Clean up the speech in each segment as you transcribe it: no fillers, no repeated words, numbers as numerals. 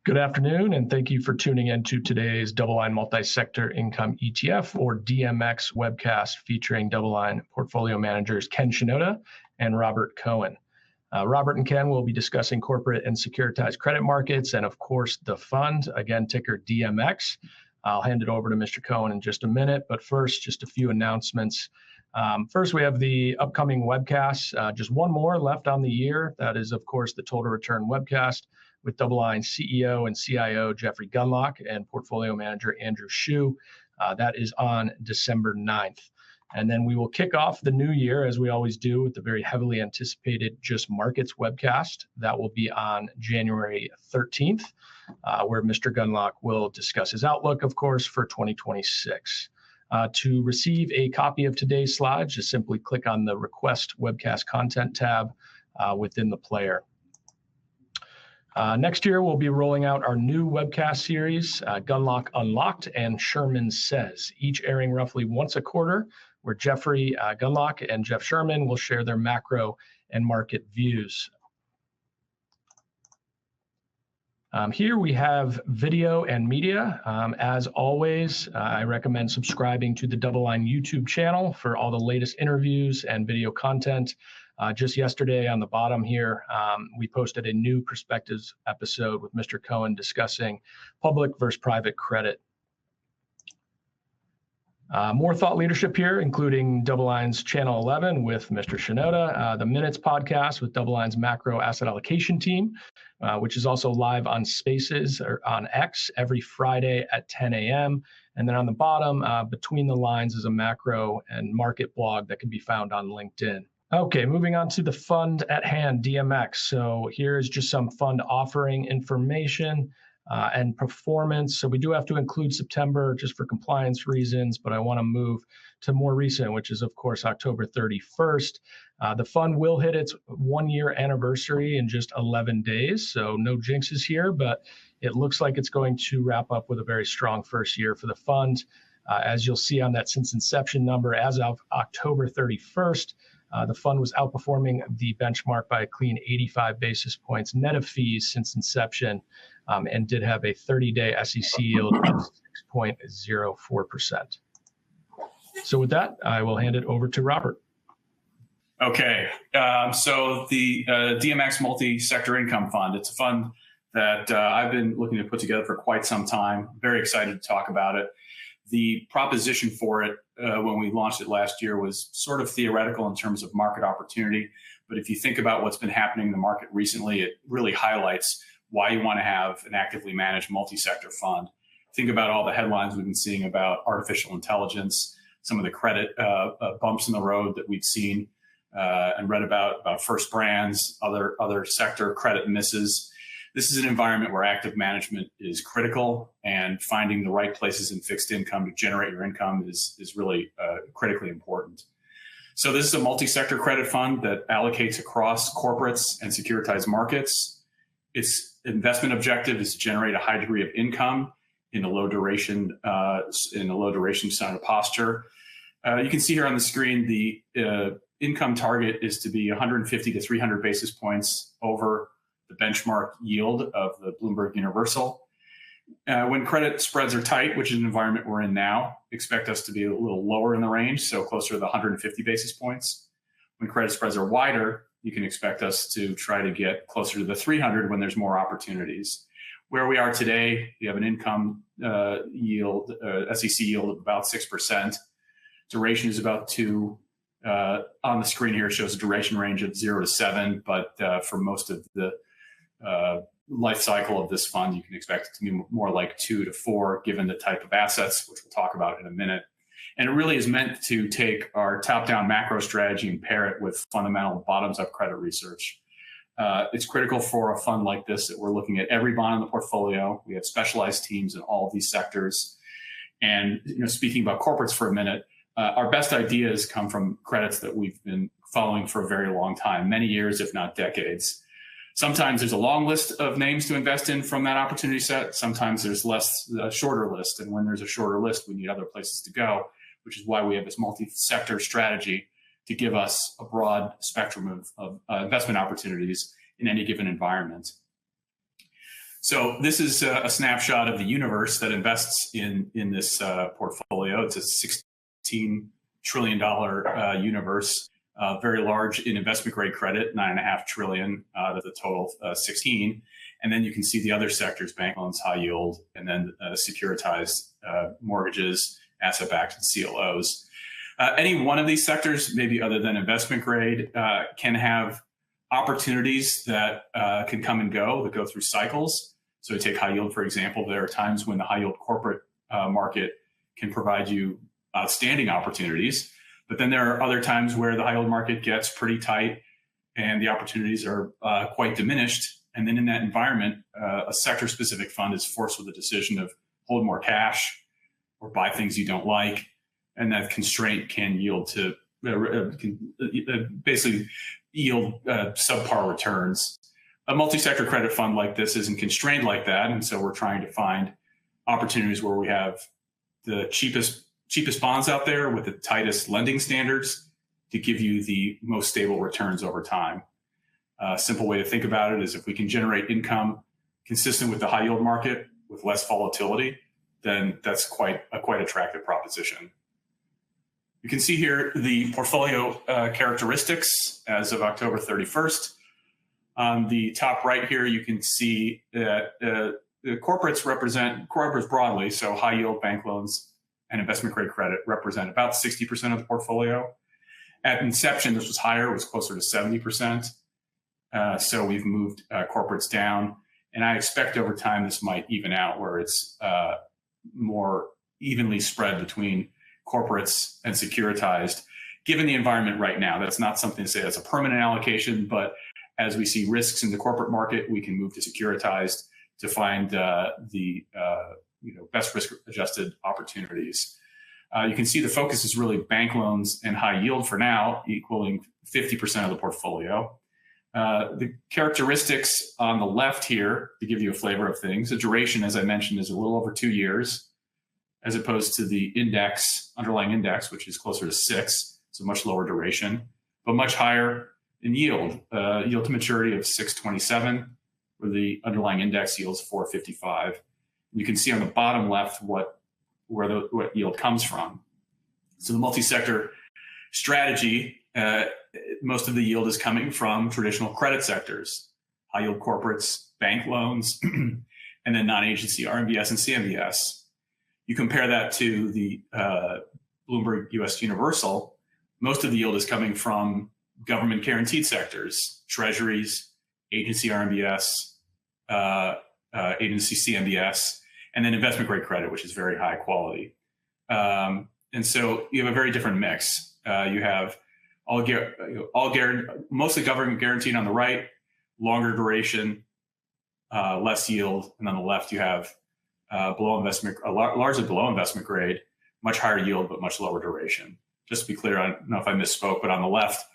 Good afternoon, and thank you for tuning in to today's DoubleLine Multi-Sector Income ETF, or DMX webcast, featuring DoubleLine portfolio managers Ken Shinoda and Robert Cohen. Robert and Ken will be discussing corporate and securitized credit markets and, of course, the fund, again, ticker DMX. I'll hand it over to Mr. Cohen in just a minute, but first, just a few announcements. First, we have the upcoming webcast, just one more left on the year. That is, of course, the Total Return webcast with DoubleLine CEO and CIO Jeffrey Gundlach and portfolio manager Andrew Shue. That is on December 9th. And then we will kick off the new year, as we always do, with the very heavily anticipated Just Markets webcast. That will be on January 13th, where Mr. Gundlach will discuss his outlook, of course, for 2026. To receive a copy of today's slides, just simply click on the Request Webcast Content tab within the player. Next year, we'll be rolling out our new webcast series, Gundlach Unlocked and Sherman Says, each airing roughly once a quarter, where Jeffrey Gundlach and Jeff Sherman will share their macro and market views. Here we have video and media. As always, I recommend subscribing to the DoubleLine YouTube channel for all the latest interviews and video content. Just yesterday on the bottom here, we posted a new Perspectives episode with Mr. Cohen discussing public versus private credit. More thought leadership here, including DoubleLine's Channel 11 with Mr. Shinoda, the Minutes podcast with DoubleLine's macro asset allocation team, which is also live on Spaces or on X every Friday at 10 a.m. And then on the bottom, Between the Lines, is a macro and market blog that can be found on LinkedIn. Okay, moving on to the fund at hand, DMX. So here's just some fund offering information and performance. So we do have to include September just for compliance reasons, but I want to move to more recent, which is, of course, October 31st. The fund will hit its one-year anniversary in just 11 days, so no jinxes here, but it looks like it's going to wrap up with a very strong first year for the fund. As you'll see on that since inception number, as of October 31st, the fund was outperforming the benchmark by a clean 85 basis points net of fees since inception, and did have a 30-day SEC yield of 6.04%. So with that, I will hand it over to Robert. Okay, so the DMX Multi-Sector Income Fund, it's a fund that I've been looking to put together for quite some time. Very excited to talk about it. The proposition for it when we launched it last year was sort of theoretical in terms of market opportunity. But if you think about what's been happening in the market recently, it really highlights why you want to have an actively managed multi-sector fund. Think about all the headlines we've been seeing about artificial intelligence, some of the credit bumps in the road that we've seen and read about First Brands, other sector credit misses. This is an environment where active management is critical, and finding the right places in fixed income to generate your income is really critically important. So this is a multi-sector credit fund that allocates across corporates and securitized markets. Its investment objective is to generate a high degree of income in a low duration side of posture. You can see here on the screen the income target is to be 150 to 300 basis points over the benchmark yield of the Bloomberg Universal. When credit spreads are tight, which is an environment we're in now, expect us to be a little lower in the range, so closer to the 150 basis points. When credit spreads are wider, you can expect us to try to get closer to the 300 when there's more opportunities. Where we are today, we have an income yield, SEC yield of about 6%. Duration is about 2. On the screen here shows a duration range of 0 to 7, but for most of the life cycle of this fund, you can expect it to be more like 2 to 4, given the type of assets, which we'll talk about in a minute. And it really is meant to take our top-down macro strategy and pair it with fundamental bottoms-up credit research. It's critical for a fund like this that we're looking at every bond in the portfolio. We have specialized teams in all of these sectors. And speaking about corporates for a minute, our best ideas come from credits that we've been following for a very long time, many years, if not decades. Sometimes there's a long list of names to invest in from that opportunity set. Sometimes there's a shorter list. And when there's a shorter list, we need other places to go, which is why we have this multi-sector strategy to give us a broad spectrum of investment opportunities in any given environment. So this is a snapshot of the universe that invests in this portfolio. It's a $16 trillion universe, very large in investment grade credit, $9.5 trillion out of the total 16. And then you can see the other sectors, bank loans, high yield, and then securitized mortgages, asset-backed, and CLOs. Any one of these sectors, maybe other than investment grade, can have opportunities that can come and go, that go through cycles. So take high yield, for example. There are times when the high yield corporate market can provide you outstanding opportunities. But then there are other times where the high yield market gets pretty tight and the opportunities are quite diminished. And then in that environment, a sector-specific fund is forced with a decision of hold more cash or buy things you don't like. And that constraint can yield to basically yield subpar returns. A multi-sector credit fund like this isn't constrained like that. And so we're trying to find opportunities where we have the cheapest bonds out there with the tightest lending standards to give you the most stable returns over time. A simple way to think about it is if we can generate income consistent with the high yield market with less volatility, then that's quite attractive proposition. You can see here the portfolio characteristics as of October 31st. On the top right here, you can see that the corporates represent corporates broadly, so high yield bank loans and investment grade credit represent about 60% of the portfolio. At inception, this was higher, it was closer to 70%. So we've moved corporates down, and I expect over time this might even out where it's more evenly spread between corporates and securitized, given the environment right now. That's not something to say that's a permanent allocation, but as we see risks in the corporate market, we can move to securitized to find the best risk-adjusted opportunities. You can see the focus is really bank loans and high yield for now, equaling 50% of the portfolio. The characteristics on the left here, to give you a flavor of things, the duration, as I mentioned, is a little over 2 years, as opposed to the underlying index, which is closer to 6, so much lower duration, but much higher in yield. Yield to maturity of 6.27, where the underlying index yields 4.55. You can see on the bottom left what yield comes from. So the multi-sector strategy, most of the yield is coming from traditional credit sectors, high yield corporates, bank loans, and then non-agency RMBS and CMBS. You compare that to the Bloomberg US Universal, most of the yield is coming from government guaranteed sectors, treasuries, agency RMBS, agency CMBS, and then investment grade credit, which is very high quality. And so you have a very different mix. You have mostly government guaranteed on the right, longer duration, less yield, and on the left you have largely below investment grade, much higher yield but much lower duration. Just to be clear, I don't know if I misspoke, but on the left,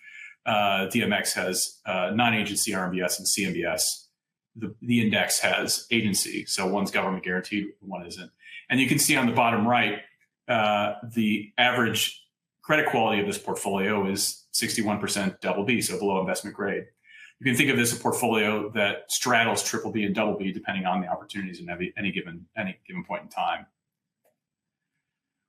DMX has non-agency RMBS and CMBS. The index has agency, so one's government guaranteed, one isn't. And you can see on the bottom right, the average credit quality of this portfolio is 61% BB, so below investment grade. You can think of this as a portfolio that straddles BBB and BB depending on the opportunities in any given point in time.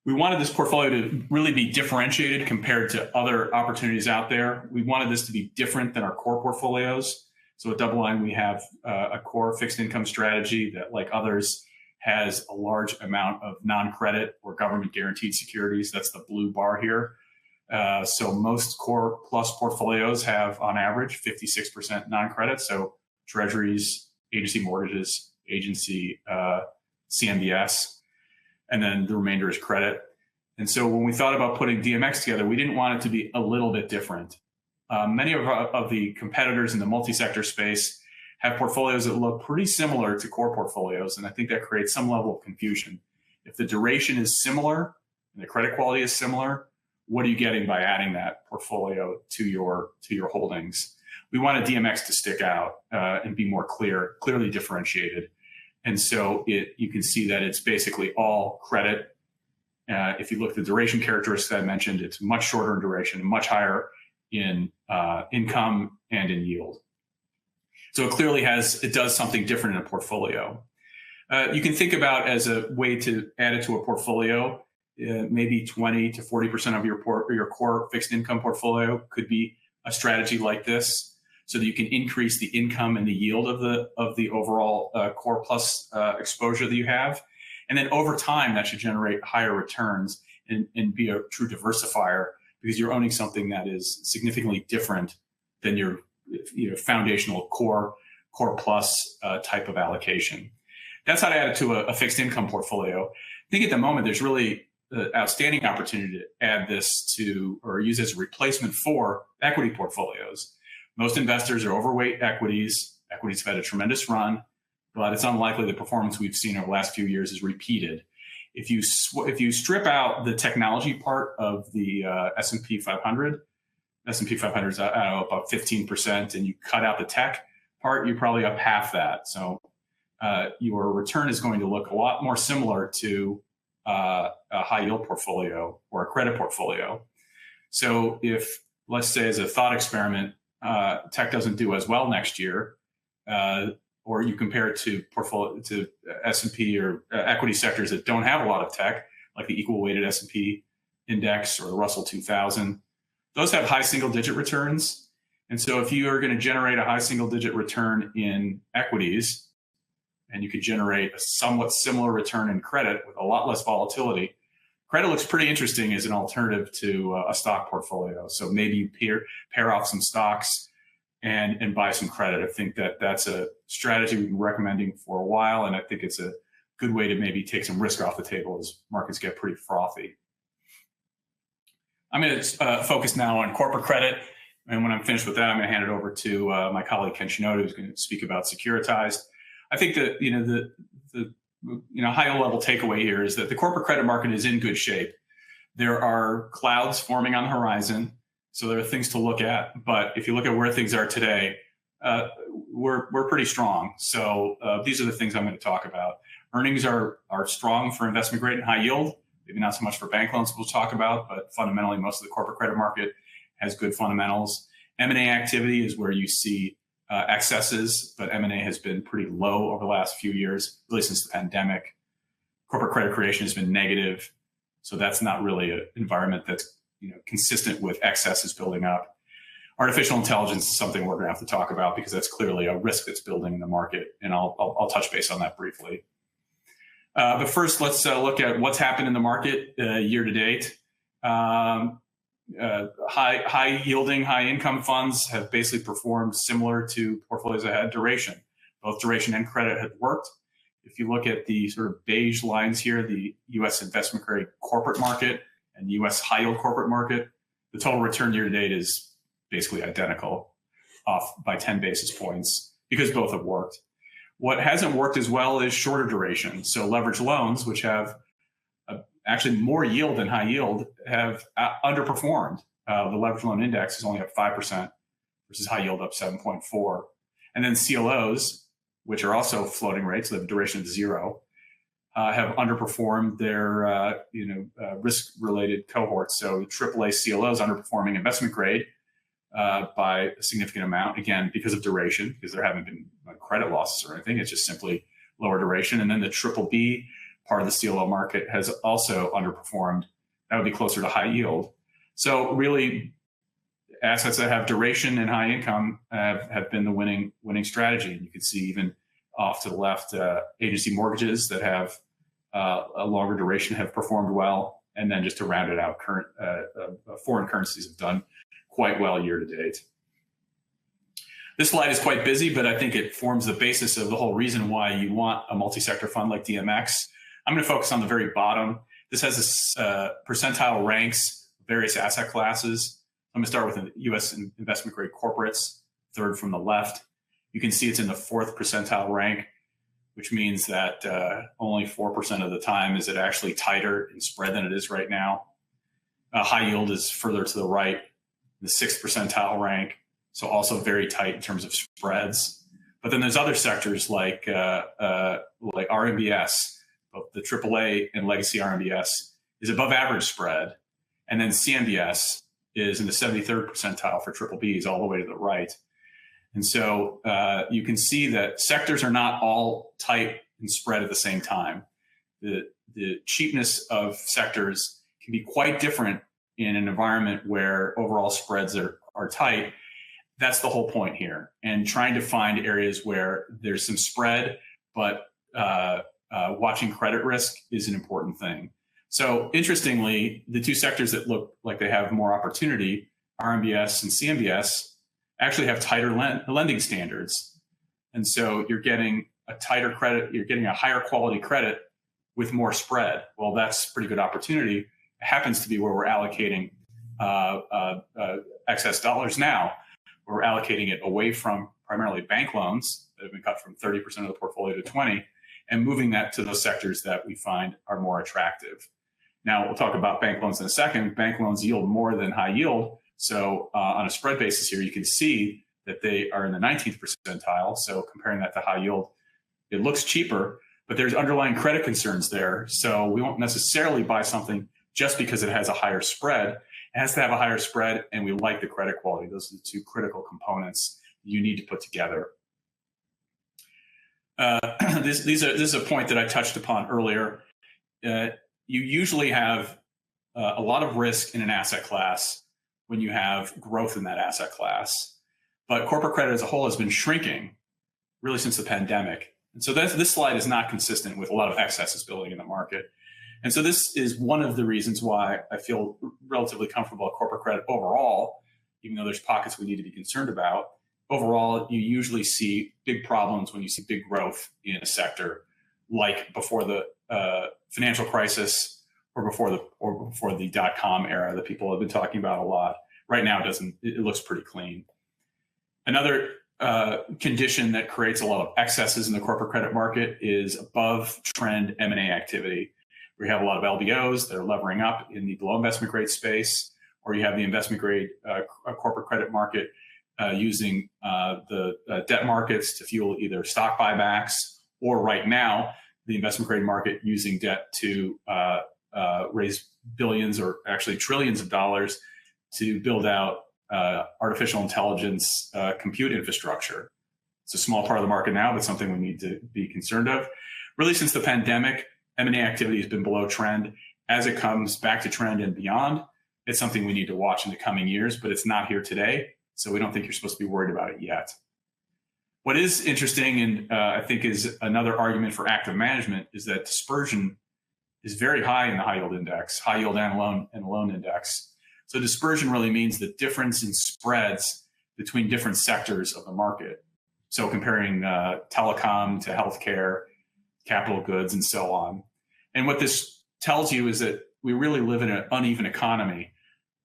We wanted this portfolio to really be differentiated compared to other opportunities out there. We wanted this to be different than our core portfolios. So at DoubleLine, we have a core fixed income strategy that, like others, has a large amount of non-credit or government guaranteed securities. That's the blue bar here. So most core plus portfolios have, on average, 56% non-credit. So treasuries, agency mortgages, agency CMBS, and then the remainder is credit. And so when we thought about putting DMX together, we didn't want it to be a little bit different. Many of the competitors in the multi-sector space have portfolios that look pretty similar to core portfolios, and I think that creates some level of confusion. If the duration is similar and the credit quality is similar, what are you getting by adding that portfolio to your holdings? We wanted DMX to stick out and be more clearly differentiated. And so you can see that it's basically all credit. If you look at the duration characteristics I mentioned, it's much shorter in duration and much higher in income and in yield. So it does something different in a portfolio. You can think about as a way to add it to a portfolio, maybe 20 to 40% of your core fixed income portfolio could be a strategy like this, so that you can increase the income and the yield of the overall core plus exposure that you have. And then over time, that should generate higher returns and be a true diversifier, because you're owning something that is significantly different than your foundational core plus type of allocation. That's how to add it to a fixed income portfolio. I think at the moment there's really outstanding opportunity to add this to, or use as a replacement for, equity portfolios. Most investors are overweight equities. Equities have had a tremendous run, but it's unlikely the performance we've seen over the last few years is repeated. If you strip out the technology part of the S&P 500, S&P 500 is about 15%, and you cut out the tech part, you're probably up half that. So your return is going to look a lot more similar to a high yield portfolio or a credit portfolio. So if, let's say as a thought experiment, tech doesn't do as well next year, or you compare it to S&P or equity sectors that don't have a lot of tech, like the equal weighted S&P index or the Russell 2000, those have high single digit returns. And so if you are going to generate a high single digit return in equities, and you could generate a somewhat similar return in credit with a lot less volatility, credit looks pretty interesting as an alternative to a stock portfolio. So maybe you pair off some stocks and buy some credit. I think that's a strategy we've been recommending for a while, and I think it's a good way to maybe take some risk off the table as markets get pretty frothy. I'm going to focus now on corporate credit, and when I'm finished with that, I'm going to hand it over to my colleague Ken Shinoda, who's going to speak about securitized. I think that the high level takeaway here is that the corporate credit market is in good shape. There are clouds forming on the horizon, so there are things to look at. But if you look at where things are today, we're pretty strong. So these are the things I'm going to talk about. Earnings are strong for investment grade and high yield. Maybe not so much for bank loans we'll talk about, but fundamentally most of the corporate credit market has good fundamentals. M&A activity is where you see excesses, but M&A has been pretty low over the last few years, really since the pandemic. Corporate credit creation has been negative, so that's not really an environment that's consistent with excesses building up. Artificial intelligence is something we're going to have to talk about because that's clearly a risk that's building in the market, and I'll touch base on that briefly. But first, let's look at what's happened in the market year to date. High yielding, high income funds have basically performed similar to portfolios that had duration. Both duration and credit have worked. If you look at the sort of beige lines here, the U.S. investment grade corporate market and the U.S. high yield corporate market, the total return year to date is basically identical, off by 10 basis points, because both have worked. What hasn't worked as well is shorter duration. So leveraged loans, which have actually more yield than high yield, have underperformed. The leveraged loan index is only up 5% versus high yield up 7.4. And then CLOs, which are also floating rates, the duration of zero, have underperformed their risk-related cohorts. So AAA CLOs underperforming investment grade by a significant amount, again, because of duration, because there haven't been credit losses or anything. It's just simply lower duration. And then the BBB part of the CLO market has also underperformed. That would be closer to high yield. So really, assets that have duration and high income have been the winning strategy. And you can see even off to the left, agency mortgages that have a longer duration have performed well. And then just to round it out, foreign currencies have done quite well year to date. This slide is quite busy, but I think it forms the basis of the whole reason why you want a multi-sector fund like DMX. I'm going to focus on the very bottom. This has this percentile ranks, various asset classes. I'm going to start with the U.S. investment grade corporates, third from the left. You can see it's in the fourth percentile rank, which means that only 4% of the time is it actually tighter in spread than it is right now. High yield is further to the right, the sixth percentile rank, so also very tight in terms of spreads. But then there's other sectors like RMBS. Both the AAA and legacy RMBS is above average spread. And then CMBS is in the 73rd percentile for BBBs all the way to the right. And so you can see that sectors are not all tight and spread at the same time. The cheapness of sectors can be quite different in an environment where overall spreads are tight. That's the whole point here. And trying to find areas where there's some spread, but watching credit risk is an important thing. So interestingly, the two sectors that look like they have more opportunity, RMBS and CMBS, actually have tighter lending standards. And so you're getting a tighter credit, you're getting a higher quality credit with more spread. Well, that's pretty good opportunity. It happens to be where we're allocating excess dollars now. We're allocating it away from primarily bank loans that have been cut from 30% of the portfolio to 20, and moving that to those sectors that we find are more attractive. Now, we'll talk about bank loans in a second. Bank loans yield more than high yield. So on a spread basis here, you can see that they are in the 19th percentile. So comparing that to high yield, it looks cheaper, but there's underlying credit concerns there. So we won't necessarily buy something just because it has a higher spread. It has to have a higher spread, and we like the credit quality. Those are the two critical components you need to put together. This is a point that I touched upon earlier. You usually have a lot of risk in an asset class when you have growth in that asset class. But corporate credit as a whole has been shrinking really since the pandemic. And so this slide is not consistent with a lot of excesses building in the market. And so this is one of the reasons why I feel relatively comfortable at corporate credit overall, even though there's pockets we need to be concerned about. Overall, you usually see big problems when you see big growth in a sector, like before the financial crisis or before the dot-com era that people have been talking about a lot. Right now, it looks pretty clean. Another condition that creates a lot of excesses in the corporate credit market is above trend M&A activity. We have a lot of LBOs that are levering up in the below investment grade space, or you have the investment grade corporate credit market using the debt markets to fuel either stock buybacks, or right now, the investment grade market using debt to raise billions or actually trillions of dollars to build out artificial intelligence compute infrastructure. It's a small part of the market now, but something we need to be concerned of. Really, since the pandemic, M&A activity has been below trend. As it comes back to trend and beyond, it's something we need to watch in the coming years, but it's not here today, so we don't think you're supposed to be worried about it yet. What is interesting, and I think is another argument for active management, is that dispersion is very high in the high yield index, high yield and loan index. So dispersion really means the difference in spreads between different sectors of the market. So comparing telecom to healthcare, capital goods, and so on. And what this tells you is that we really live in an uneven economy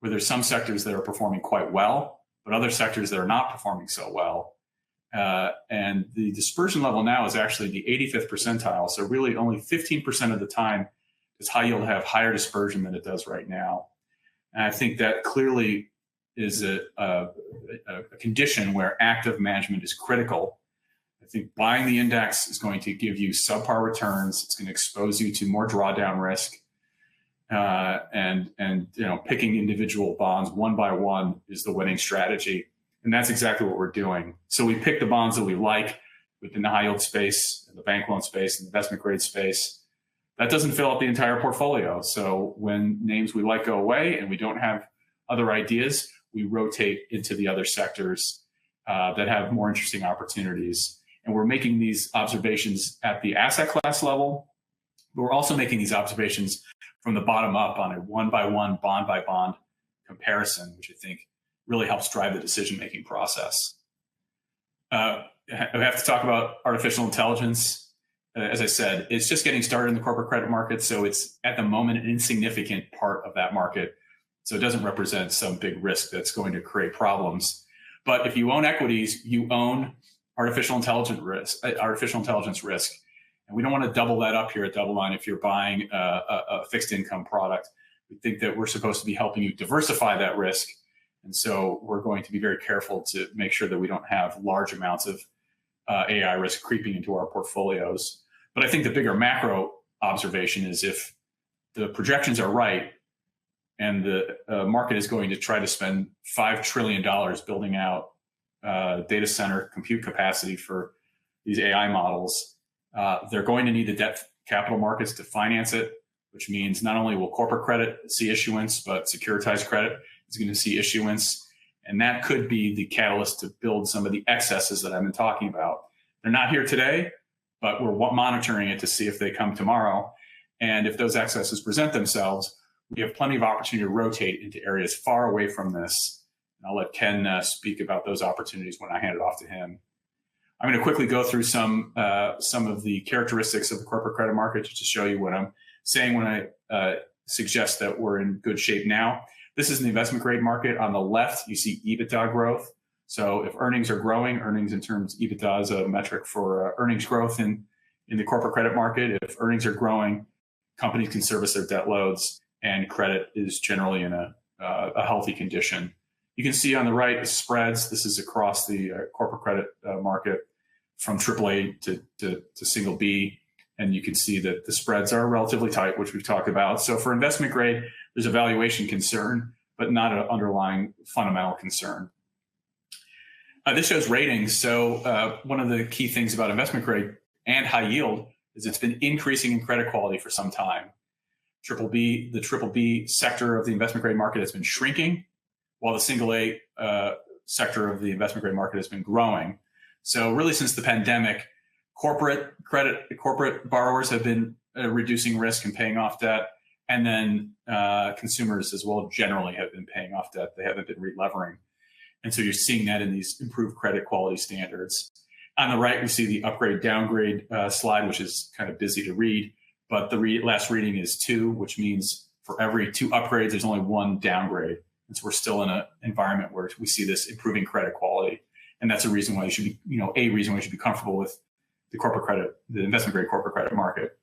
where there's some sectors that are performing quite well, but other sectors that are not performing so well. And the dispersion level now is actually the 85th percentile. So really only 15% of the time does high yield have higher dispersion than it does right now. And I think that clearly is a condition where active management is critical. I think buying the index is going to give you subpar returns. It's going to expose you to more drawdown risk. And picking individual bonds one by one is the winning strategy. And that's exactly what we're doing. So we pick the bonds that we like within the high yield space, the bank loan space, the investment grade space. That doesn't fill out the entire portfolio. So when names we like go away and we don't have other ideas, we rotate into the other sectors that have more interesting opportunities. And we're making these observations at the asset class level, but we're also making these observations from the bottom up on a one-by-one, bond-by-bond comparison, which I think really helps drive the decision-making process. We have to talk about artificial intelligence. As I said, it's just getting started in the corporate credit market, so it's at the moment an insignificant part of that market. So it doesn't represent some big risk that's going to create problems. But if you own equities, you own artificial intelligence risk. And we don't want to double that up here at DoubleLine if you're buying a fixed income product. We think that we're supposed to be helping you diversify that risk. And so we're going to be very careful to make sure that we don't have large amounts of AI risk creeping into our portfolios. But I think the bigger macro observation is if the projections are right and the market is going to try to spend $5 trillion building out data center compute capacity for these AI models. They're going to need the debt capital markets to finance it, which means not only will corporate credit see issuance, but securitized credit is going to see issuance. And that could be the catalyst to build some of the excesses that I've been talking about. They're not here today, but we're monitoring it to see if they come tomorrow. And if those excesses present themselves, we have plenty of opportunity to rotate into areas far away from this. And I'll let Ken speak about those opportunities when I hand it off to him. I'm going to quickly go through some of the characteristics of the corporate credit market just to show you what I'm saying when I suggest that we're in good shape now. This is the investment grade market. On the left, you see EBITDA growth. So if earnings are growing, earnings in terms, EBITDA is a metric for earnings growth in the corporate credit market. If earnings are growing, companies can service their debt loads and credit is generally in a healthy condition. You can see on the right the spreads. This is across the corporate credit market from AAA to single B. And you can see that the spreads are relatively tight, which we've talked about. So for investment grade, there's a valuation concern, but not an underlying fundamental concern. This shows ratings. So one of the key things about investment grade and high yield is it's been increasing in credit quality for some time. The triple B sector of the investment grade market has been shrinking, while the single A sector of the investment grade market has been growing. So really since the pandemic, corporate borrowers have been reducing risk and paying off debt. And then consumers as well generally have been paying off debt. They haven't been relevering. And so you're seeing that in these improved credit quality standards. On the right, we see the upgrade-downgrade slide, which is kind of busy to read. But the last reading is 2, which means for every 2 upgrades, there's only 1 downgrade. And so we're still in an environment where we see this improving credit quality. And that's a reason why you should be, a reason why you should be comfortable with the investment grade corporate credit market.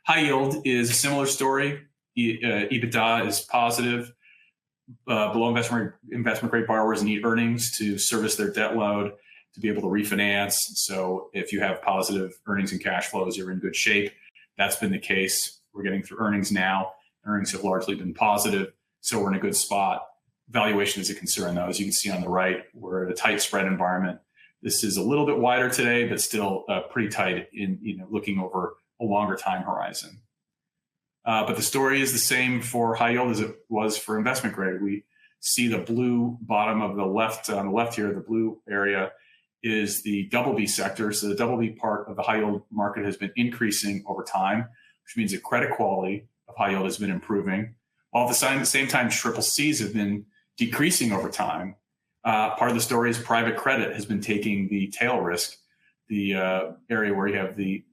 High yield is a similar story. EBITDA is positive. Below investment grade borrowers need earnings to service their debt load, to be able to refinance. So if you have positive earnings and cash flows, you're in good shape. That's been the case. We're getting through earnings now. Earnings have largely been positive, so we're in a good spot. Valuation is a concern, though. As you can see on the right, we're at a tight spread environment. This is a little bit wider today, but still pretty tight in looking over a longer time horizon. But the story is the same for high yield as it was for investment grade. We see the blue bottom of the left, on the left here, the blue area is the double B sector. So the double B part of the high yield market has been increasing over time, which means the credit quality of high yield has been improving. While at the same time, triple Cs have been decreasing over time. Part of the story is private credit has been taking the tail risk, the area where you have the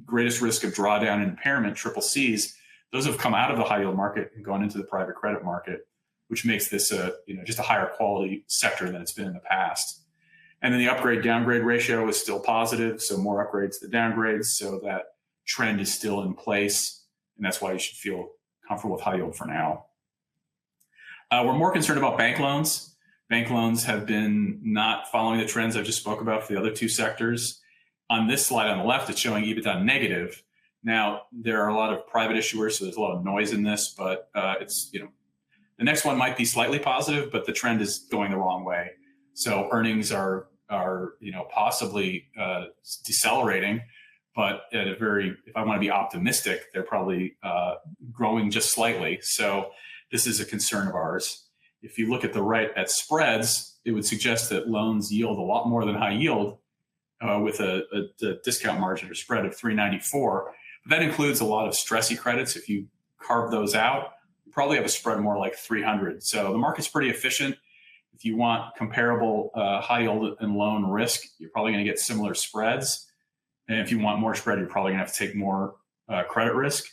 greatest risk of drawdown and impairment, triple Cs. Those have come out of the high yield market and gone into the private credit market, which makes this just a higher quality sector than it's been in the past. And then the upgrade downgrade ratio is still positive, so more upgrades than downgrades. So that trend is still in place, and that's why you should feel comfortable with high yield for now. We're more concerned about bank loans. Bank loans have been not following the trends I just spoke about for the other 2 sectors. On this slide on the left, it's showing EBITDA negative. Now, there are a lot of private issuers, so there's a lot of noise in this, but it's, the next one might be slightly positive, but the trend is going the wrong way. So earnings are possibly decelerating, but at a if I want to be optimistic, they're probably growing just slightly. So this is a concern of ours. If you look at the right at spreads, it would suggest that loans yield a lot more than high yield with a discount margin or spread of 394. But that includes a lot of stressy credits. If you carve those out, you probably have a spread more like 300. So the market's pretty efficient. If you want comparable high yield and loan risk, you're probably going to get similar spreads. And if you want more spread, you're probably going to have to take more credit risk.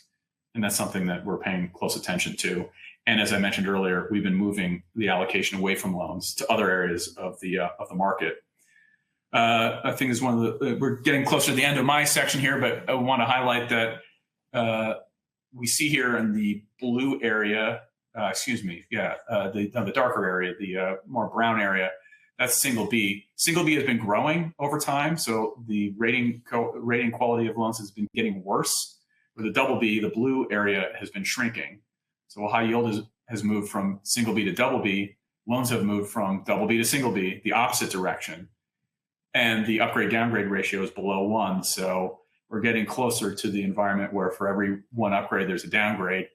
And that's something that we're paying close attention to. And as I mentioned earlier, we've been moving the allocation away from loans to other areas of the market. I think is one of we're getting closer to the end of my section here, but I want to highlight that we see here in the blue area, the darker area, the more brown area, that's single B. Single B has been growing over time, so the rating quality of loans has been getting worse. With the double B, the blue area has been shrinking. So while high yield has moved from single B to double B, loans have moved from double B to single B, the opposite direction. And the upgrade downgrade ratio is below 1. So we're getting closer to the environment where for every one upgrade, there's a downgrade.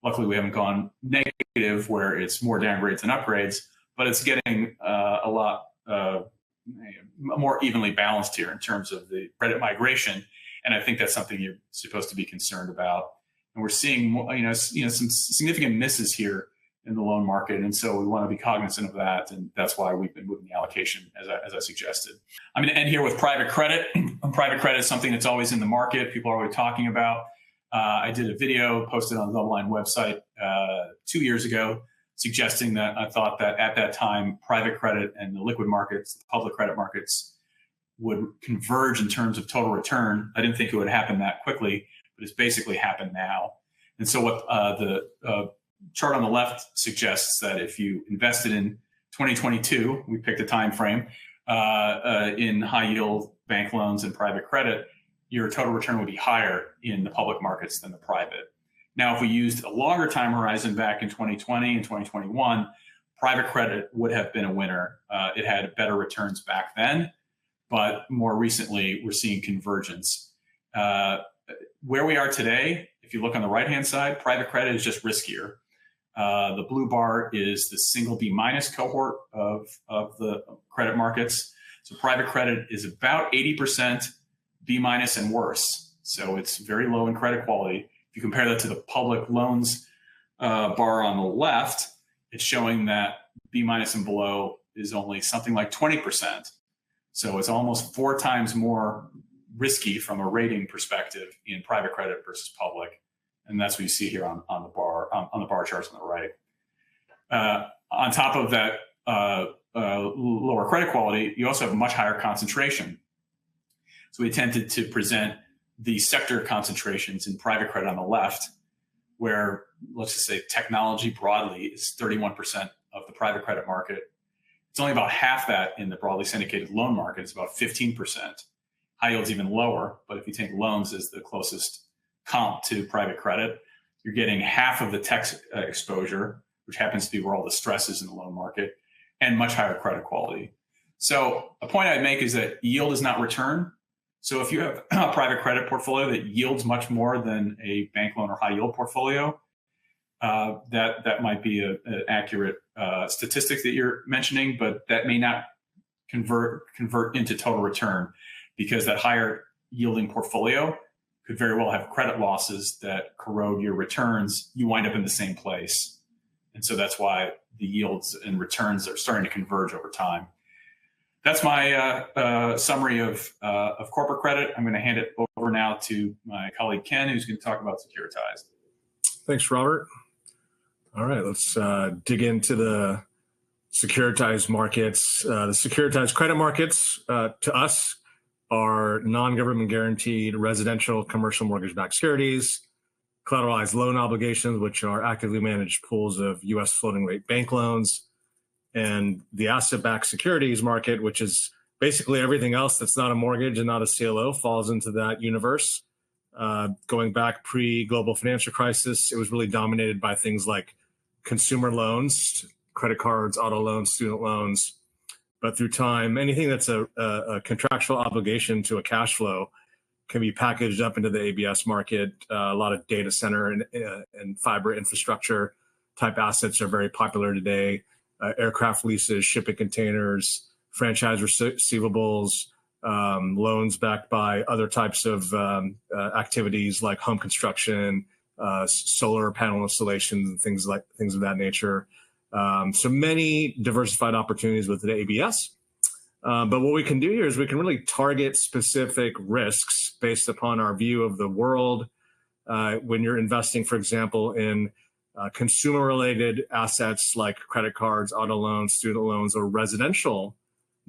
Luckily, we haven't gone negative where it's more downgrades than upgrades, but it's getting a lot more evenly balanced here in terms of the credit migration. And I think that's something you're supposed to be concerned about. And we're seeing, some significant misses here in the loan market. And so we want to be cognizant of that. And that's why we've been moving the allocation as I suggested. I'm going to end here with private credit. Private credit is something that's always in the market. People are always talking about. I did a video posted on the DoubleLine website 2 years ago, suggesting that I thought that at that time, private credit and the liquid markets, the public credit markets, would converge in terms of total return. I didn't think it would happen that quickly, but it's basically happened now. And so what the chart on the left suggests that if you invested in 2022, we picked a time frame, in high yield bank loans and private credit, your total return would be higher in the public markets than the private. Now, if we used a longer time horizon back in 2020 and 2021, private credit would have been a winner. It had better returns back then, but more recently, we're seeing convergence. Where we are today, if you look on the right-hand side, private credit is just riskier. The blue bar is the single B minus cohort of the credit markets. So private credit is about 80% B minus and worse. So it's very low in credit quality. If you compare that to the public loans bar on the left, it's showing that B minus and below is only something like 20%. So it's almost 4 times more risky from a rating perspective in private credit versus public. And that's what you see here on the bar charts on the right. On top of that lower credit quality, you also have a much higher concentration. So we tended to present the sector concentrations in private credit on the left, where let's just say technology broadly is 31% of the private credit market. It's only about half that in the broadly syndicated loan market. It's about 15%. High yield's even lower, but if you take loans as the closest comp to private credit, you're getting half of the tech exposure, which happens to be where all the stress is in the loan market, and much higher credit quality. So a point I'd make is that yield is not return. So if you have a private credit portfolio that yields much more than a bank loan or high yield portfolio, that might be an accurate statistic that you're mentioning, but that may not convert into total return, because that higher yielding portfolio could very well have credit losses that corrode your returns. You wind up in the same place. And so that's why the yields and returns are starting to converge over time. That's my summary of corporate credit. I'm going to hand it over now to my colleague Ken, who's going to talk about securitized. Thanks, Robert. All right, let's dig into the securitized markets. The securitized credit markets, to us, are non-government guaranteed residential commercial mortgage-backed securities, collateralized loan obligations, which are actively managed pools of U.S. floating rate bank loans, and the asset-backed securities market, which is basically everything else that's not a mortgage and not a CLO, falls into that universe. Going back pre-global financial crisis, it was really dominated by things like consumer loans, credit cards, auto loans, student loans. But through time, anything that's a contractual obligation to a cash flow can be packaged up into the ABS market. A lot of data center and fiber infrastructure type assets are very popular today. Aircraft leases, shipping containers, franchise receivables, loans backed by other types of activities like home construction, solar panel installations, and things of that nature. So many diversified opportunities with the ABS. But what we can do here is we can really target specific risks based upon our view of the world. When you're investing, for example, in consumer-related assets like credit cards, auto loans, student loans, or residential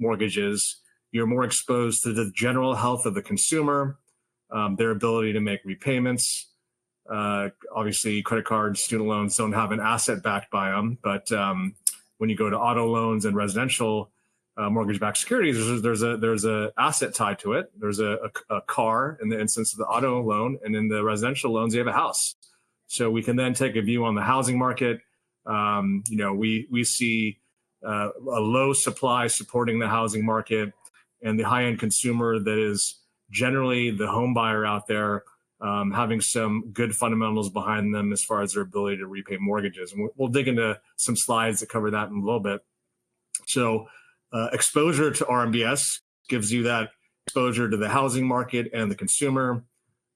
mortgages, you're more exposed to the general health of the consumer, their ability to make repayments. Obviously, credit cards, student loans don't have an asset backed by them, but when you go to auto loans and residential mortgage-backed securities, there's a asset tied to it. There's a car in the instance of the auto loan, and in the residential loans, you have a house. So we can then take a view on the housing market. We see a low supply supporting the housing market, and the high-end consumer that is generally the home buyer out there, having some good fundamentals behind them as far as their ability to repay mortgages. And we'll dig into some slides that cover that in a little bit. So exposure to RMBS gives you that exposure to the housing market and the consumer.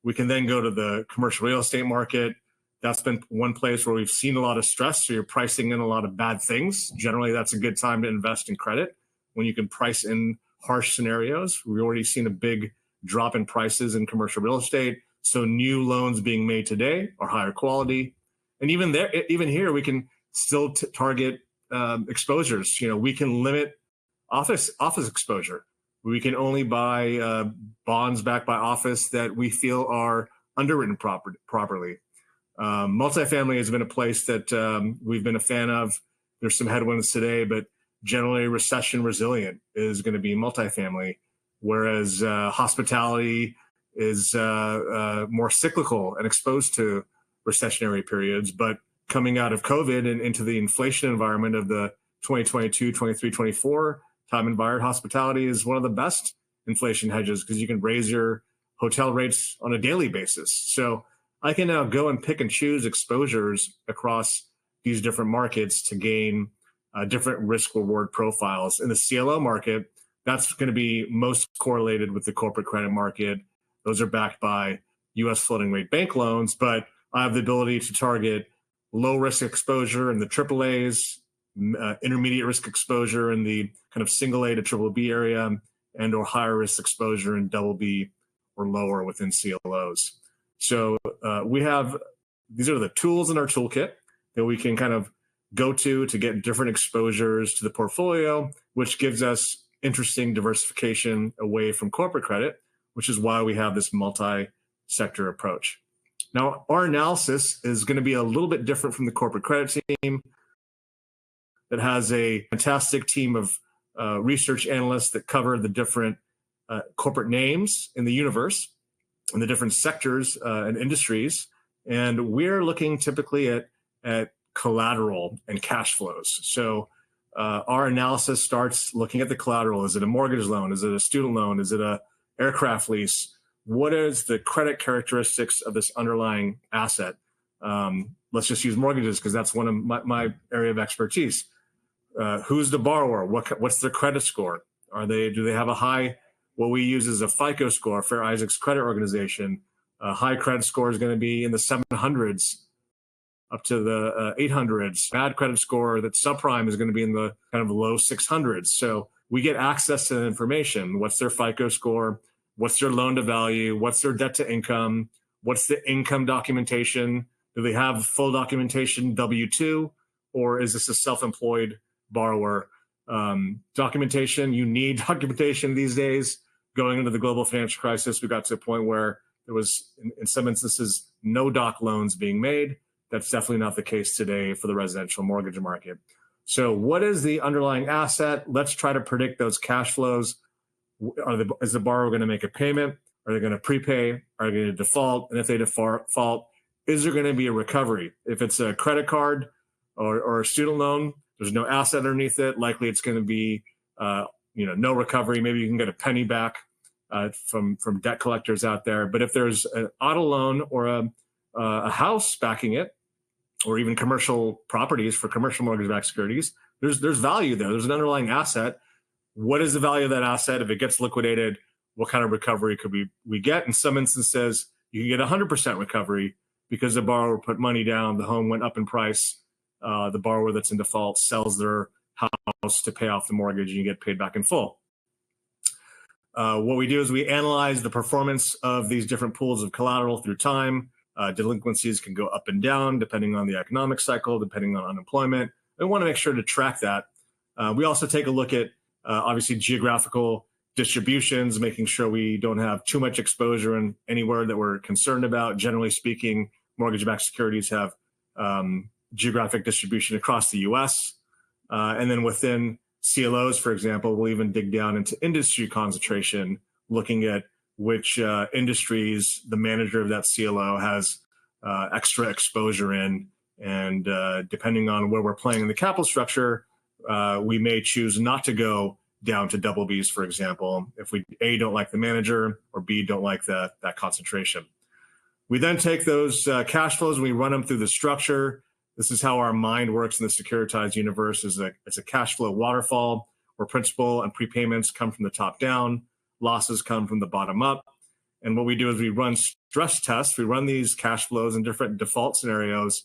We can then go to the commercial real estate market. That's been one place where we've seen a lot of stress. So you're pricing in a lot of bad things. Generally, that's a good time to invest in credit when you can price in harsh scenarios. We've already seen a big drop in prices in commercial real estate. So new loans being made today are higher quality. And even here, we can still target exposures. We can limit office exposure. We can only buy bonds backed by office that we feel are underwritten properly. Multifamily has been a place that we've been a fan of. There's some headwinds today, but generally recession resilient is going to be multifamily, whereas hospitality is more cyclical and exposed to recessionary periods. But coming out of COVID and into the inflation environment of the 2022, 23, 24 time environment, hospitality is one of the best inflation hedges because you can raise your hotel rates on a daily basis. So I can now go and pick and choose exposures across these different markets to gain different risk reward profiles. In the CLO market, that's going to be most correlated with the corporate credit market. Those are backed by U.S. floating rate bank loans, but I have the ability to target low risk exposure in the AAAs, intermediate risk exposure in the kind of single A to triple B area, and or higher risk exposure in double B or lower within CLOs. So these are the tools in our toolkit that we can kind of go to get different exposures to the portfolio, which gives us interesting diversification away from corporate credit, which is why we have this multi-sector approach. Now, our analysis is going to be a little bit different from the corporate credit team that has a fantastic team of research analysts that cover the different corporate names in the universe and the different sectors and industries. And we're looking typically at collateral and cash flows. So our analysis starts looking at the collateral. Is it a mortgage loan? Is it a student loan? Is it a aircraft lease? What is the credit characteristics of this underlying asset? Let's just use mortgages because that's one of my area of expertise. Who's the borrower? What's their credit score? Do they have a high, what we use is a FICO score, Fair Isaac's credit organization. A high credit score is going to be in the 700s up to the 800s. Bad credit score that's subprime is going to be in the kind of low 600s. So we get access to the information. What's their FICO score? What's their loan to value? What's their debt to income? What's the income documentation? Do they have full documentation, W-2, or is this a self-employed borrower? Documentation, you need documentation these days. Going into the global financial crisis, we got to a point where there was, in some instances, no doc loans being made. That's definitely not the case today for the residential mortgage market. So what is the underlying asset? Let's try to predict those cash flows. Is the borrower going to make a payment? Are they going to prepay? Are they going to default? And if they default, is there going to be a recovery? If it's a credit card or a student loan, there's no asset underneath it. Likely it's going to be no recovery. Maybe you can get a penny back from debt collectors out there. But if there's an auto loan or a house backing it, or even commercial properties for commercial mortgage-backed securities, there's value there. There's an underlying asset. What is the value of that asset? If it gets liquidated, what kind of recovery could we get? In some instances, you can get 100% recovery because the borrower put money down, the home went up in price, the borrower that's in default sells their house to pay off the mortgage, and you get paid back in full. What we do is we analyze the performance of these different pools of collateral through time. Delinquencies can go up and down depending on the economic cycle, depending on unemployment. We want to make sure to track that. We also take a look at, obviously, geographical distributions, making sure we don't have too much exposure in anywhere that we're concerned about. Generally speaking, mortgage-backed securities have geographic distribution across the U.S. And then within CLOs, for example, we'll even dig down into industry concentration, looking at which industries the manager of that CLO has extra exposure in. And depending on where we're playing in the capital structure, we may choose not to go down to double Bs, for example, if we A, don't like the manager, or B, don't like that concentration. We then take those cash flows and we run them through the structure. This is how our mind works in the securitized universe. It's a cash flow waterfall where principal and prepayments come from the top down, losses come from the bottom up. And what we do is we run stress tests. We run these cash flows in different default scenarios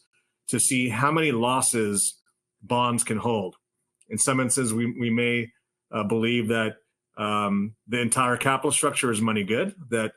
to see how many losses bonds can hold. In some instances, we may believe that the entire capital structure is money good, that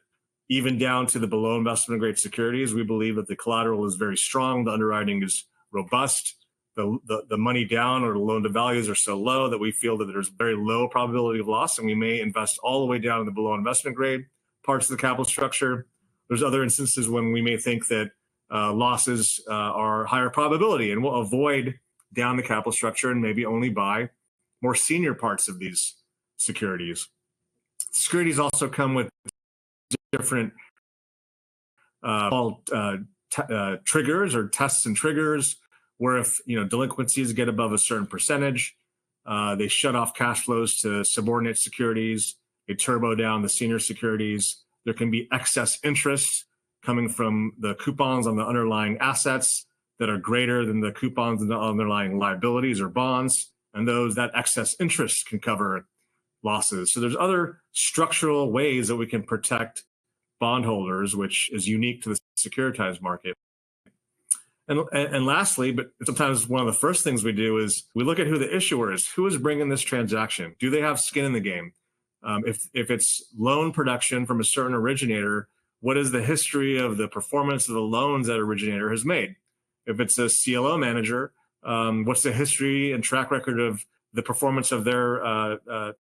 even down to the below investment grade securities, we believe that the collateral is very strong, the underwriting is robust, the money down or the loan to values are so low that we feel that there's very low probability of loss, and we may invest all the way down in the below investment grade parts of the capital structure. There's other instances when we may think that losses are higher probability, and we'll avoid down the capital structure and maybe only buy more senior parts of these securities. Securities also come with different triggers or tests and triggers, where if delinquencies get above a certain percentage, they shut off cash flows to subordinate securities. They turbo down the senior securities. There can be excess interest coming from the coupons on the underlying assets that are greater than the coupons on the underlying liabilities or bonds, and that excess interest can cover losses. So there's other structural ways that we can protect bondholders, which is unique to the securitized market. And lastly, but sometimes one of the first things we do is we look at who the issuer is. Who is bringing this transaction? Do they have skin in the game? If it's loan production from a certain originator, what is the history of the performance of the loans that originator has made? If it's a CLO manager, what's the history and track record of the performance of their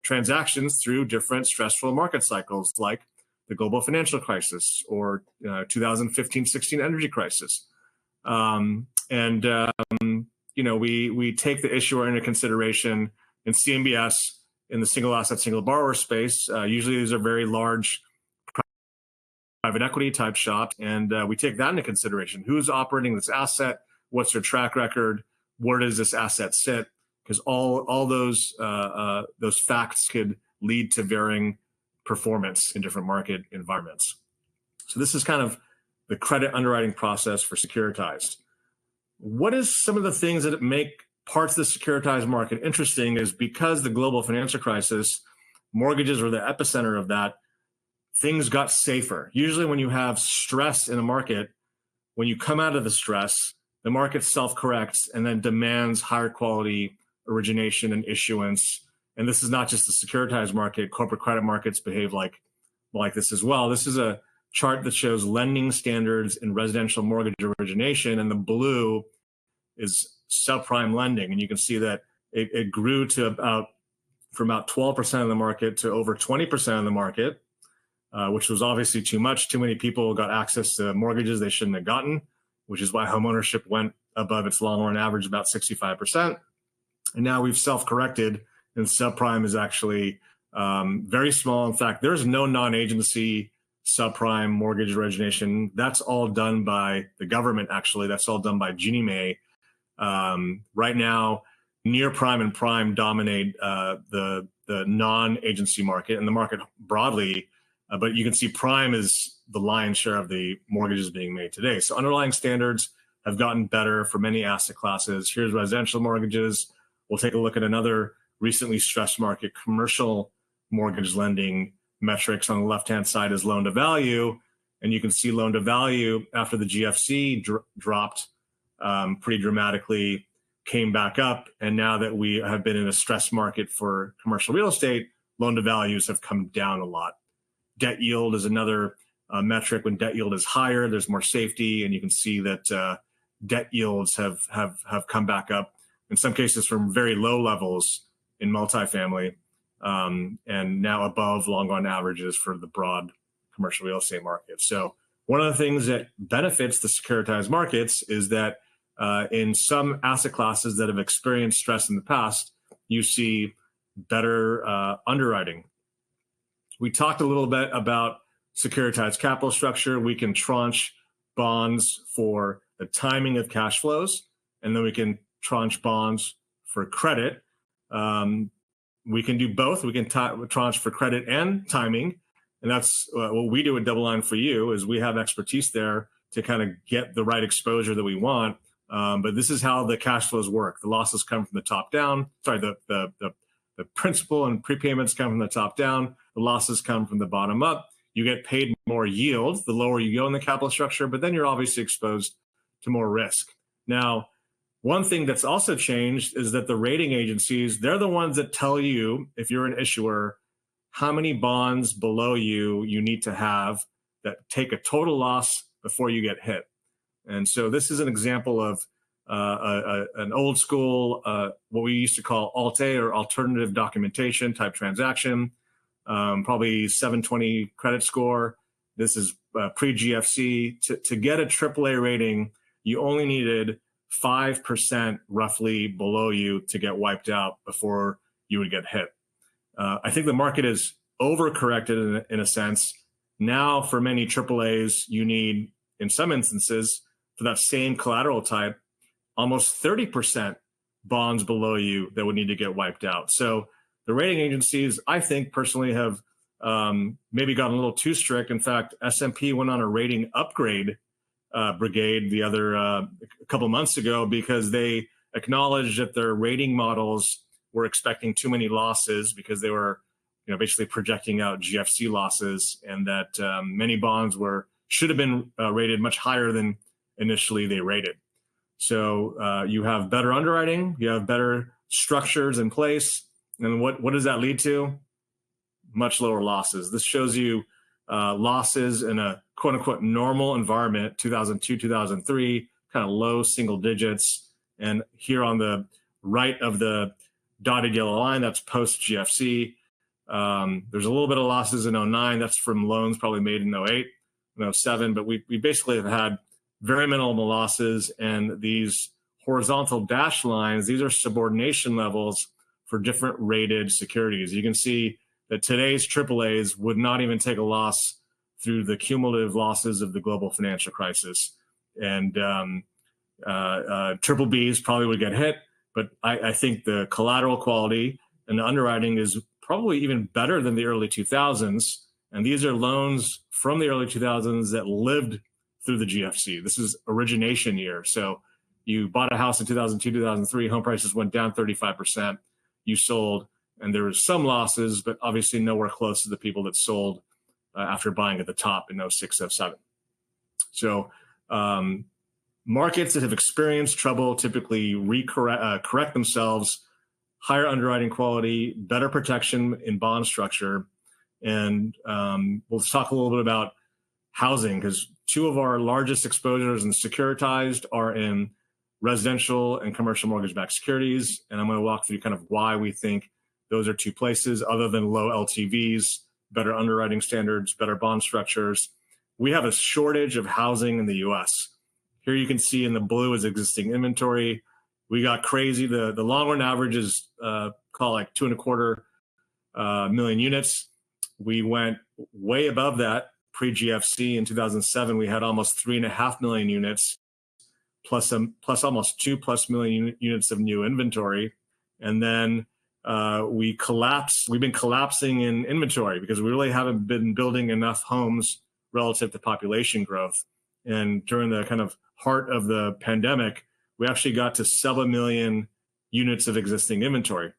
transactions through different stressful market cycles, like the global financial crisis or 2015-16 energy crisis? We take the issuer into consideration in CMBS in the single asset, single borrower space. Usually these are very large private equity type shops, and we take that into consideration. Who's operating this asset? What's their track record? Where does this asset sit? Because all those facts could lead to varying performance in different market environments. So this is kind of the credit underwriting process for securitized. What is some of the things that make parts of the securitized market interesting is because the global financial crisis, mortgages were the epicenter of that, things got safer. Usually when you have stress in a market, when you come out of the stress, the market self-corrects and then demands higher quality origination and issuance. And this is not just the securitized market, corporate credit markets behave like this as well. This is a chart that shows lending standards in residential mortgage origination, and the blue is subprime lending. And you can see that it grew to from about 12% of the market to over 20% of the market, which was obviously too much. Too many people got access to mortgages they shouldn't have gotten, which is why homeownership went above its long-run average, about 65%. And now we've self-corrected, and subprime is actually very small. In fact, there's no non-agency subprime mortgage origination. That's all done by the government, actually. That's all done by Ginnie Mae. Right now, near prime and prime dominate the non-agency market and the market broadly. But you can see prime is the lion's share of the mortgages being made today. So underlying standards have gotten better for many asset classes. Here's residential mortgages. We'll take a look at another recently stressed market, commercial mortgage lending metrics. On the left-hand side is loan to value. And you can see loan to value after the GFC dropped pretty dramatically, came back up. And now that we have been in a stress market for commercial real estate, loan to values have come down a lot. Debt yield is another metric. When debt yield is higher, there's more safety. And you can see that debt yields have come back up, in some cases from very low levels in multifamily, and now above long-run averages for the broad commercial real estate market. So one of the things that benefits the securitized markets is that in some asset classes that have experienced stress in the past, you see better underwriting. We talked a little bit about securitized capital structure. We can tranche bonds for the timing of cash flows, and then we can tranche bonds for credit. We can do both. We can tranche for credit and timing. And that's what we do at DoubleLine for you, is we have expertise there to kind of get the right exposure that we want. But this is how the cash flows work. The losses come from the top down. Sorry, the principal and prepayments come from the top down. The losses come from the bottom up. You get paid more yield the lower you go in the capital structure, but then you're obviously exposed to more risk. Now, one thing that's also changed is that the rating agencies, they're the ones that tell you, if you're an issuer, how many bonds below you need to have that take a total loss before you get hit. And so this is an example of an old school, what we used to call Alt-A, or alternative documentation type transaction, probably 720 credit score. This is pre-GFC. To get a AAA rating, you only needed 5% roughly below you to get wiped out before you would get hit. I think the market is overcorrected in a sense. Now, for many AAAs, you need, in some instances, for that same collateral type, almost 30% bonds below you that would need to get wiped out. So the rating agencies, I think personally, have maybe gotten a little too strict. In fact, S&P went on a rating upgrade brigade the other a couple months ago, because they acknowledged that their rating models were expecting too many losses, because they were, basically projecting out GFC losses, and that many bonds should have been rated much higher than initially they rated. So you have better underwriting, you have better structures in place, and what does that lead to? Much lower losses. This shows you losses in a quote unquote normal environment, 2002, 2003, kind of low single digits. And here on the right of the dotted yellow line, that's post-GFC. There's a little bit of losses in 09. That's from loans probably made in 08, 07. But we basically have had very minimal losses. And these horizontal dashed lines, these are subordination levels for different rated securities. You can see that today's AAAs would not even take a loss through the cumulative losses of the global financial crisis. And triple Bs probably would get hit, but I think the collateral quality and the underwriting is probably even better than the early 2000s. And these are loans from the early 2000s that lived through the GFC. This is origination year. So you bought a house in 2002, 2003, home prices went down 35%. You sold, and there was some losses, but obviously nowhere close to the people that sold after buying at the top in 06, 07. So markets that have experienced trouble typically correct themselves, higher underwriting quality, better protection in bond structure. And we'll talk a little bit about housing, because two of our largest exposures in securitized are in residential and commercial mortgage-backed securities. And I'm going to walk through kind of why we think those are two places, other than low LTVs, better underwriting standards, better bond structures. We have a shortage of housing in the US. Here you can see in the blue is existing inventory. We got crazy. The long run average is call like 2.25 million units. We went way above that pre-GFC. In 2007, we had almost 3.5 million units, plus almost 2+ million units of new inventory. And then we collapsed. We've been collapsing in inventory because we really haven't been building enough homes relative to population growth. And during the kind of heart of the pandemic, we actually got to sub 1 million units of existing inventory.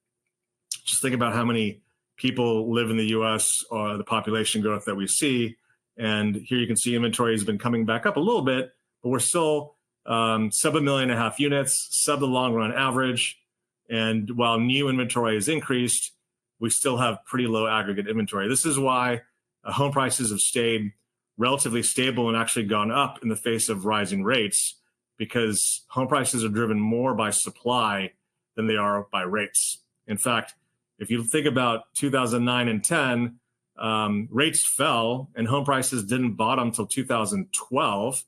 Just think about how many people live in the US, or the population growth that we see. And here you can see inventory has been coming back up a little bit, but we're still sub 1.5 million units, sub the long run average. And while new inventory has increased, we still have pretty low aggregate inventory. This is why home prices have stayed relatively stable and actually gone up in the face of rising rates, because home prices are driven more by supply than they are by rates. In fact, if you think about 2009 and 10, rates fell and home prices didn't bottom until 2012.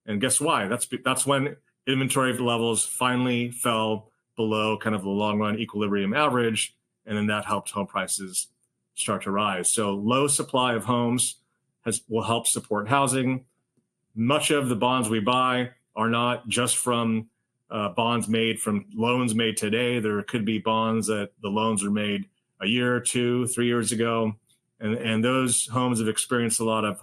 And guess why? That's when inventory levels finally fell below kind of the long run equilibrium average. And then that helped home prices start to rise. So low supply of homes will help support housing. Much of the bonds we buy are not just from bonds made from loans made today. There could be bonds that the loans were made a year, 2, 3 years ago. And those homes have experienced a lot of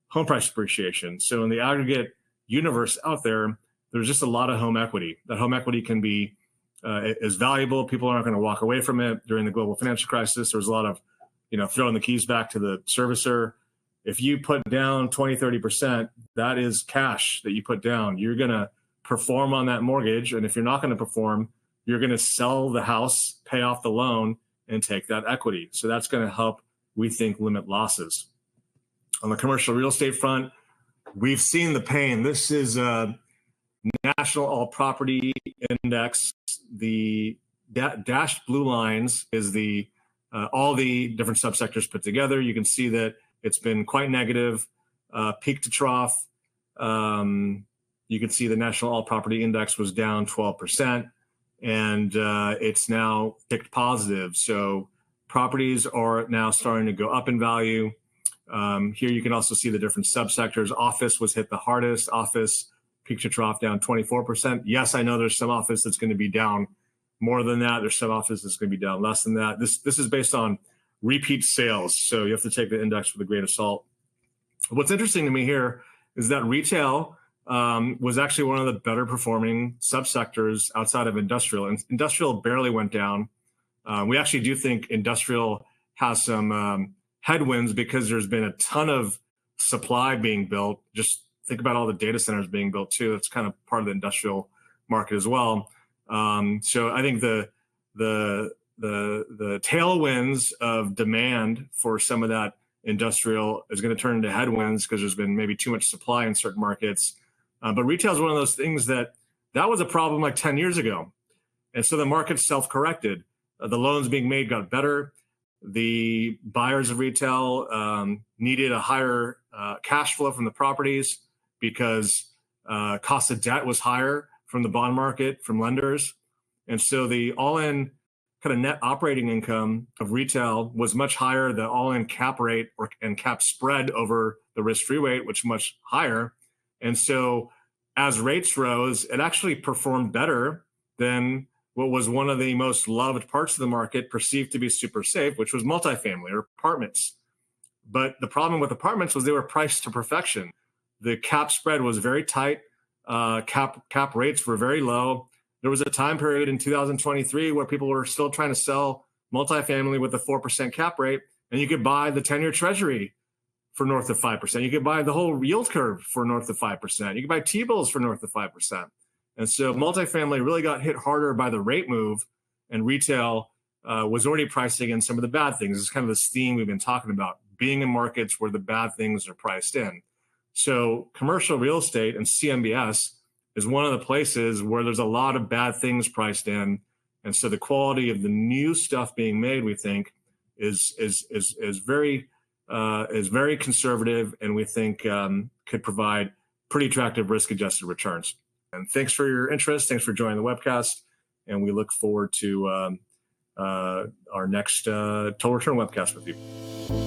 home price appreciation. So in the aggregate universe out there, there's just a lot of home equity. That home equity can be is valuable. People aren't going to walk away from it. During the global financial crisis, there was a lot of, throwing the keys back to the servicer. If you put down 20, 30%, that is cash that you put down. You're going to perform on that mortgage. And if you're not going to perform, you're going to sell the house, pay off the loan, and take that equity. So that's going to help, we think, limit losses. On the commercial real estate front, we've seen the pain. This is a National All Property Index. The dashed blue lines is the all the different subsectors put together. You can see that it's been quite negative, peak to trough. You can see the National All Property Index was down 12%, and it's now ticked positive. So properties are now starting to go up in value. Here you can also see the different subsectors. Office was hit the hardest. Office peak to trough down 24%. Yes, I know there's some office that's going to be down more than that. There's some office that's going to be down less than that. This is based on repeat sales, so you have to take the index with a grain of salt. What's interesting to me here is that retail was actually one of the better performing subsectors outside of industrial, and industrial barely went down. We actually do think industrial has some headwinds because there's been a ton of supply being built. Just think about all the data centers being built too. It's kind of part of the industrial market as well. So I think the tailwinds of demand for some of that industrial is going to turn into headwinds because there's been maybe too much supply in certain markets. But retail is one of those things that was a problem like 10 years ago. And so the market self-corrected. The loans being made got better. The buyers of retail needed a higher cash flow from the properties because cost of debt was higher from the bond market, from lenders. And so the all-in kind of net operating income of retail was much higher. The all-in cap rate and cap spread over the risk-free rate, which was much higher. And so as rates rose, it actually performed better than what was one of the most loved parts of the market, perceived to be super safe, which was multifamily or apartments. But the problem with apartments was they were priced to perfection. The cap spread was very tight. Cap rates were very low. There was a time period in 2023 where people were still trying to sell multifamily with a 4% cap rate, and you could buy the 10-year treasury for north of 5%. You could buy the whole yield curve for north of 5%. You could buy T-bills for north of 5%. And so multifamily really got hit harder by the rate move, and retail was already pricing in some of the bad things. It's kind of this theme we've been talking about, being in markets where the bad things are priced in. So commercial real estate and CMBS is one of the places where there's a lot of bad things priced in. And so the quality of the new stuff being made, we think, is very conservative, and we think could provide pretty attractive risk-adjusted returns. And thanks for your interest. Thanks for joining the webcast. And we look forward to our next Total Return webcast with you.